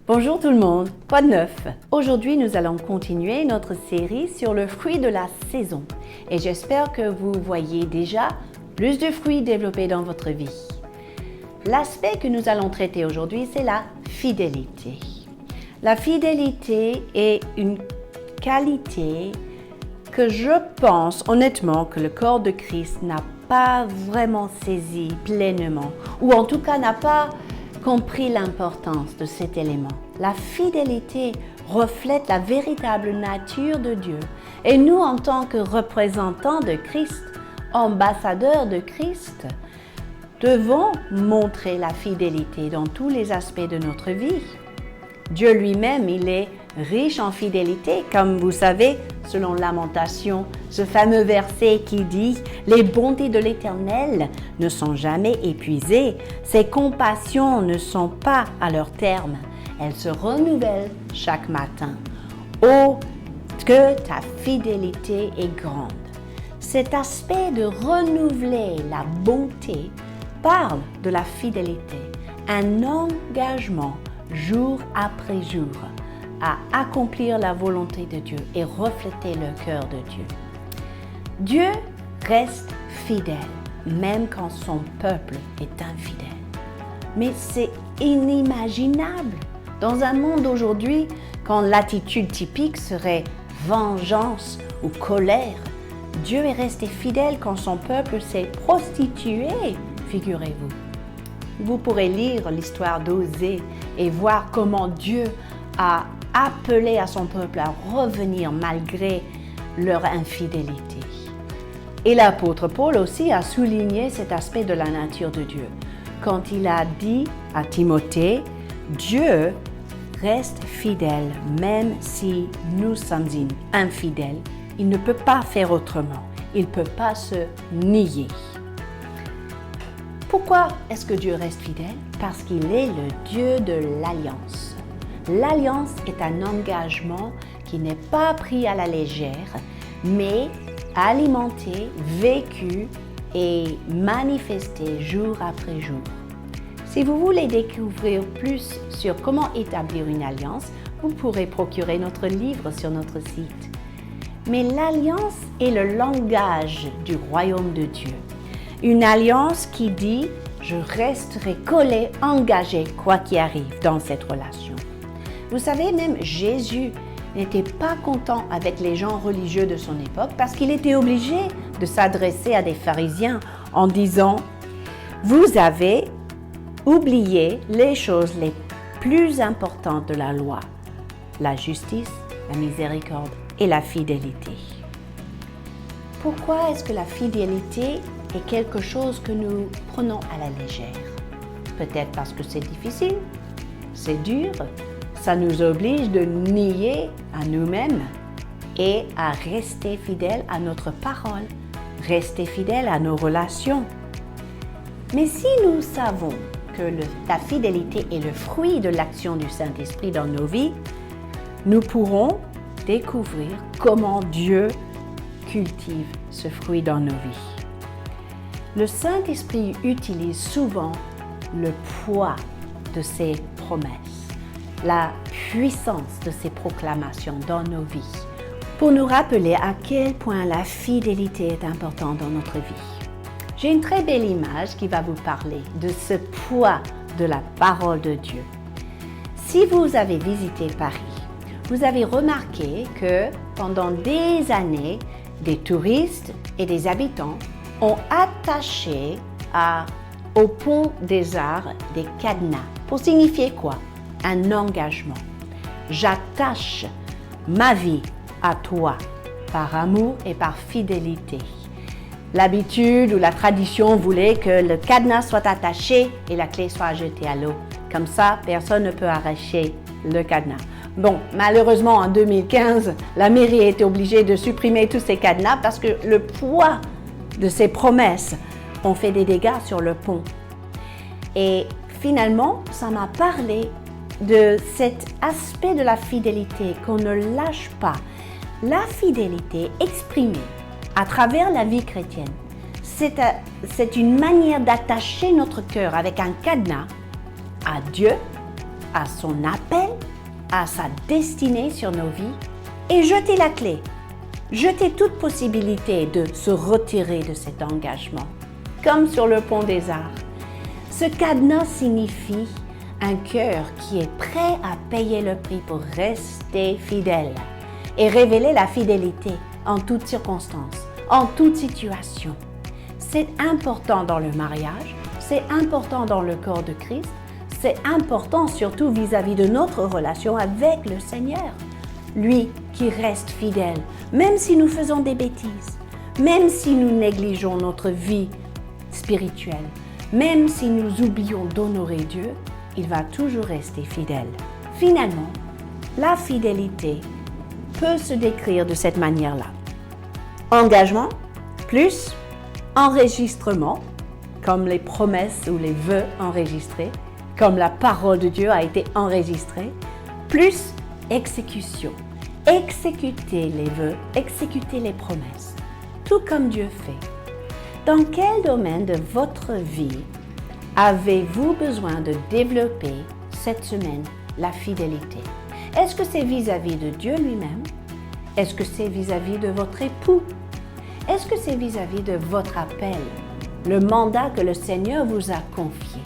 Bonjour tout le monde, quoi de neuf? Aujourd'hui, nous allons continuer notre série sur le fruit de la saison et j'espère que vous voyez déjà plus de fruits développés dans votre vie. L'aspect que nous allons traiter aujourd'hui, c'est la fidélité. La fidélité est une qualité que je pense honnêtement que le corps de Christ n'a pas vraiment saisi pleinement, ou en tout cas n'a pas compris l'importance de cet élément. La fidélité reflète la véritable nature de Dieu. Et nous, en tant que représentants de Christ, ambassadeurs de Christ, devons montrer la fidélité dans tous les aspects de notre vie. Dieu lui-même, il est riche en fidélité, comme vous savez, selon Lamentation, ce fameux verset qui dit « Les bontés de l'Éternel ne sont jamais épuisées, ses compassions ne sont pas à leur terme, elles se renouvellent chaque matin. Oh, que ta fidélité est grande !» Cet aspect de renouveler la bonté parle de la fidélité, un engagement jour après jour à accomplir la volonté de Dieu et refléter le cœur de Dieu. Dieu reste fidèle, même quand son peuple est infidèle. Mais c'est inimaginable. Dans un monde aujourd'hui, quand l'attitude typique serait vengeance ou colère, Dieu est resté fidèle quand son peuple s'est prostitué, figurez-vous. Vous pourrez lire l'histoire d'Osée et voir comment Dieu a appelé à son peuple à revenir malgré leur infidélité. Et l'apôtre Paul aussi a souligné cet aspect de la nature de Dieu. Quand il a dit à Timothée, Dieu reste fidèle même si nous sommes infidèles. Il ne peut pas faire autrement. Il ne peut pas se nier. Pourquoi est-ce que Dieu reste fidèle? Parce qu'il est le Dieu de l'alliance. L'alliance est un engagement qui n'est pas pris à la légère, mais alimenté, vécu et manifesté jour après jour. Si vous voulez découvrir plus sur comment établir une alliance, vous pourrez procurer notre livre sur notre site. Mais l'alliance est le langage du royaume de Dieu. Une alliance qui dit « Je resterai collé, engagé, quoi qu'il arrive dans cette relation ». Vous savez, même Jésus n'était pas content avec les gens religieux de son époque parce qu'il était obligé de s'adresser à des pharisiens en disant « Vous avez oublié les choses les plus importantes de la loi, la justice, la miséricorde et la fidélité. » Pourquoi est-ce que la fidélité est quelque chose que nous prenons à la légère? Peut-être parce que c'est difficile, c'est dur, ça nous oblige de nier à nous-mêmes et à rester fidèles à notre parole, rester fidèles à nos relations. Mais si nous savons que la fidélité est le fruit de l'action du Saint-Esprit dans nos vies, nous pourrons découvrir comment Dieu cultive ce fruit dans nos vies. Le Saint-Esprit utilise souvent le poids de ses promesses, la puissance de ses proclamations dans nos vies, pour nous rappeler à quel point la fidélité est importante dans notre vie. J'ai une très belle image qui va vous parler de ce poids de la parole de Dieu. Si vous avez visité Paris, vous avez remarqué que pendant des années, des touristes et des habitants ont attaché au pont des Arts des cadenas. Pour signifier quoi? Un engagement. J'attache ma vie à toi par amour et par fidélité. L'habitude ou la tradition voulait que le cadenas soit attaché et la clé soit jetée à l'eau. Comme ça, personne ne peut arracher le cadenas. Bon, malheureusement, en 2015, la mairie a été obligée de supprimer tous ces cadenas parce que le poids de ces promesses ont fait des dégâts sur le pont. Et finalement, ça m'a parlé de cet aspect de la fidélité qu'on ne lâche pas. La fidélité exprimée à travers la vie chrétienne, c'est une manière d'attacher notre cœur avec un cadenas à Dieu à son appel, à sa destinée sur nos vies et jeter la clé, jeter toute possibilité de se retirer de cet engagement, comme sur le pont des Arts. Ce cadenas signifie un cœur qui est prêt à payer le prix pour rester fidèle et révéler la fidélité en toutes circonstances, en toute situation. C'est important dans le mariage, c'est important dans le corps de Christ, c'est important surtout vis-à-vis de notre relation avec le Seigneur. Lui qui reste fidèle, même si nous faisons des bêtises, même si nous négligeons notre vie spirituelle, même si nous oublions d'honorer Dieu, il va toujours rester fidèle. Finalement, la fidélité peut se décrire de cette manière-là. Engagement plus enregistrement, comme les promesses ou les vœux enregistrés, comme la parole de Dieu a été enregistrée, plus exécution. Exécuter les vœux, exécuter les promesses, tout comme Dieu fait. Dans quel domaine de votre vie avez-vous besoin de développer cette semaine la fidélité? Est-ce que c'est vis-à-vis de Dieu lui-même? Est-ce que c'est vis-à-vis de votre époux? Est-ce que c'est vis-à-vis de votre appel, le mandat que le Seigneur vous a confié?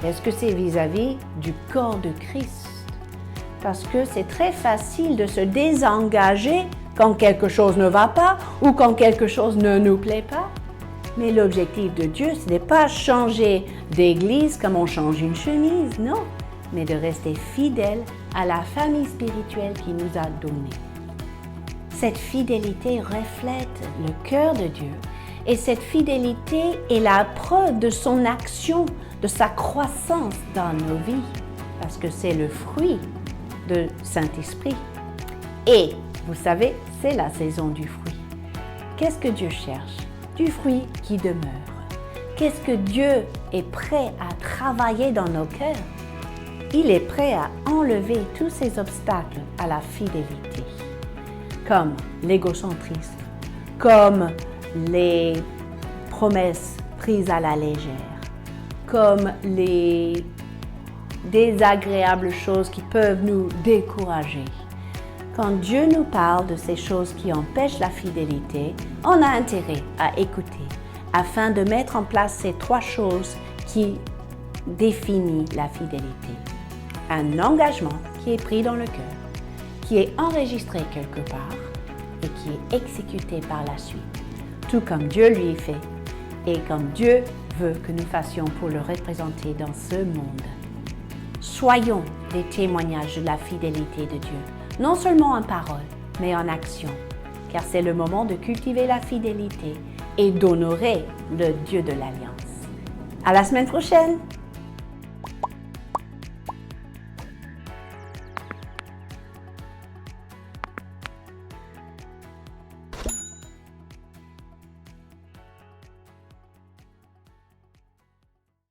Est-ce que c'est vis-à-vis du corps de Christ? Parce que c'est très facile de se désengager quand quelque chose ne va pas ou quand quelque chose ne nous plaît pas. Mais l'objectif de Dieu, ce n'est pas changer d'église comme on change une chemise, non, mais de rester fidèle à la famille spirituelle qu'il nous a donnée. Cette fidélité reflète le cœur de Dieu et cette fidélité est la preuve de son action, de sa croissance dans nos vies, parce que c'est le fruit de Saint-Esprit. Et, vous savez, c'est la saison du fruit. Qu'est-ce que Dieu cherche? Du fruit qui demeure. Qu'est-ce que Dieu est prêt à travailler dans nos cœurs? Il est prêt à enlever tous ces obstacles à la fidélité, comme l'égocentrisme, comme les promesses prises à la légère, comme les désagréables choses qui peuvent nous décourager. Quand Dieu nous parle de ces choses qui empêchent la fidélité, on a intérêt à écouter afin de mettre en place ces 3 choses qui définissent la fidélité. Un engagement qui est pris dans le cœur, qui est enregistré quelque part et qui est exécuté par la suite, tout comme Dieu lui fait et comme Dieu veut que nous fassions pour le représenter dans ce monde. Soyons des témoignages de la fidélité de Dieu, non seulement en parole, mais en action, car c'est le moment de cultiver la fidélité et d'honorer le Dieu de l'Alliance. À la semaine prochaine!